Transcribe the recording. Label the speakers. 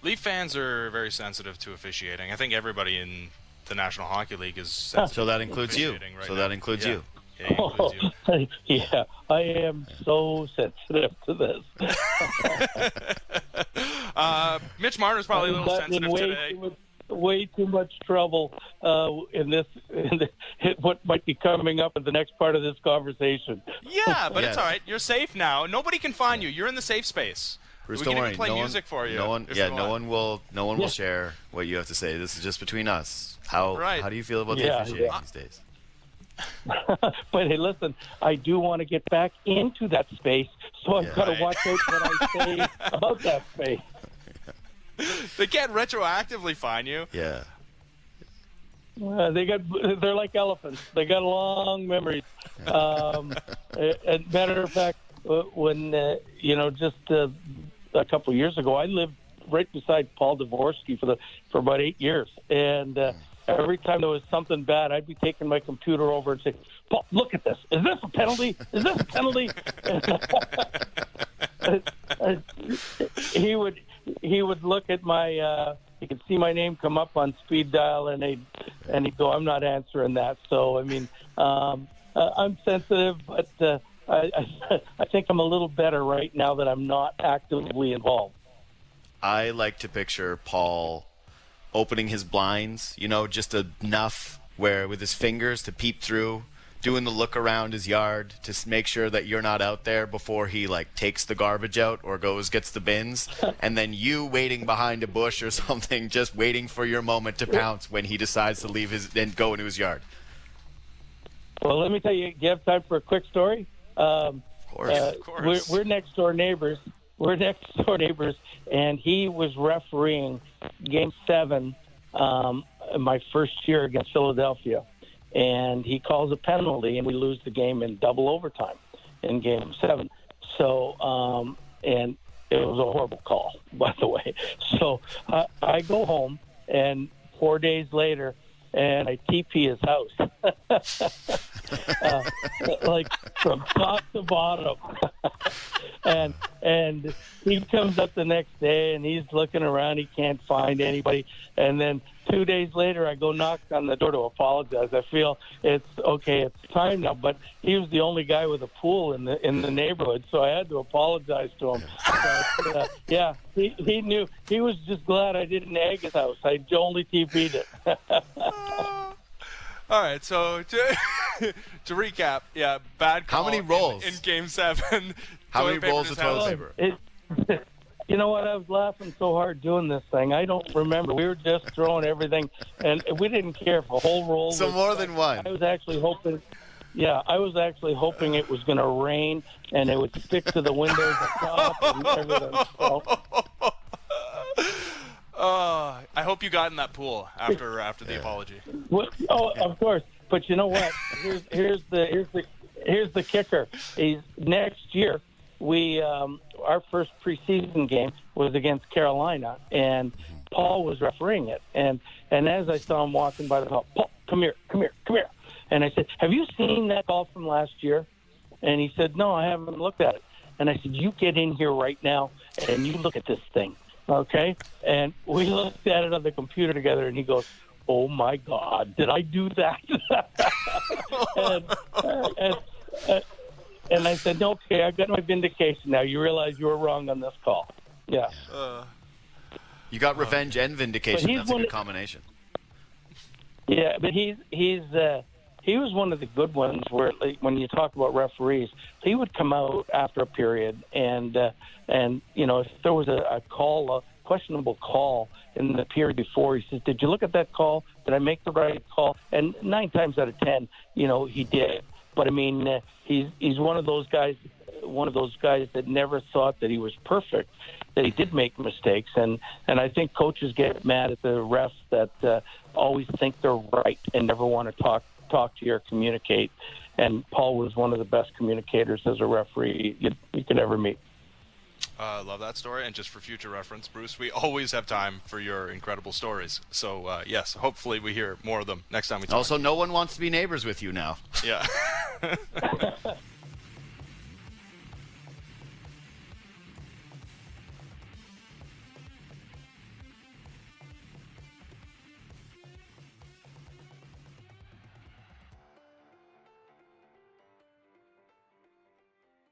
Speaker 1: Leaf fans are very sensitive to officiating. I think everybody in the National Hockey League is sensitive.
Speaker 2: So that includes you.
Speaker 1: Right
Speaker 2: that includes you.
Speaker 1: Yeah, it includes you.
Speaker 3: Yeah, I am so sensitive to this.
Speaker 1: Mitch Marner's probably a little sensitive today.
Speaker 3: Way too much trouble in what might be coming up in the next part of this conversation.
Speaker 1: Yeah, but it's all right. You're safe now. Nobody can find you. You're in the safe space.
Speaker 2: Bruce,
Speaker 1: we
Speaker 2: don't
Speaker 1: can
Speaker 2: worry.
Speaker 1: even play music for you.
Speaker 2: No one will share what you have to say. This is just between us. How do you feel about the officiating these days?
Speaker 3: But hey, listen, I do want to get back into that space, so I've got to watch out what I say about that space.
Speaker 1: They can't retroactively fine you.
Speaker 2: Yeah.
Speaker 3: They're like elephants. They got long memories. And matter of fact, when just a couple of years ago, I lived right beside Paul Devorski for about 8 years, and every time there was something bad, I'd be taking my computer over and say, "Paul, look at this. Is this a penalty? Is this a penalty?" He would look at my. He could see my name come up on speed dial, and he'd go, "I'm not answering that." So I mean, I'm sensitive, but I think I'm a little better right now that I'm not actively involved.
Speaker 2: I like to picture Paul opening his blinds, just enough where with his fingers to peep through, doing the look around his yard to make sure that you're not out there before he takes the garbage out or gets the bins, and then you waiting behind a bush or something, just waiting for your moment to pounce when he decides to leave and go into his yard.
Speaker 3: Well, let me tell you, do you have time for a quick story?
Speaker 2: Of course.
Speaker 3: We're next door neighbors. And he was refereeing Game 7 my first year against Philadelphia. And he calls a penalty, and we lose the game in double overtime in Game 7. So, and it was a horrible call, by the way. So I go home, and 4 days later, and I TP his house. From top to bottom. and he comes up the next day, and he's looking around. He can't find anybody. And then 2 days later, I go knock on the door to apologize. I feel it's time now. But he was the only guy with a pool in the neighborhood, so I had to apologize to him. But, he knew. He was just glad I didn't egg his house. I only TP'd it.
Speaker 1: All right, so to recap, bad call.
Speaker 2: How many rolls
Speaker 1: in Game 7?
Speaker 2: How many rolls of toilet paper?
Speaker 3: You know what? I was laughing so hard doing this thing. I don't remember. We were just throwing everything, and we didn't care if a whole roll.
Speaker 2: So more than one.
Speaker 3: I was actually hoping. Yeah, I was actually hoping it was going to rain and it would stick to the windows at top and everything. So.
Speaker 1: I hope you got in that pool after the apology.
Speaker 3: Of course. But you know what? Here's the kicker. Next year, our first preseason game was against Carolina, and Paul was refereeing it. And as I saw him walking by the hall, "Paul, come here. And I said, "Have you seen that call from last year?" And he said, "No, I haven't looked at it." And I said, "You get in here right now, and you look at this thing, okay?" And we looked at it on the computer together, and he goes, "Oh, my God, did I do that?" and I said, "Okay, I got my vindication now. You realize you were wrong on this call." Yeah.
Speaker 2: You got revenge and vindication. That's a good combination.
Speaker 3: Yeah, but he was one of the good ones where, when you talk about referees, he would come out after a period and if there was a questionable call in the period before, he says, "Did you look at that call? Did I make the right call?" And 9 times out of 10, he did. But I mean, he's one of those guys that never thought that he was perfect, that he did make mistakes, and I think coaches get mad at the refs that always think they're right and never want to talk to you or communicate. And Paul was one of the best communicators as a referee you could ever meet.
Speaker 1: Love that story. And just for future reference, Bruce, we always have time for your incredible stories. So, yes, hopefully we hear more of them next time we talk.
Speaker 2: Also, no one wants to be neighbors with you now.
Speaker 1: Yeah.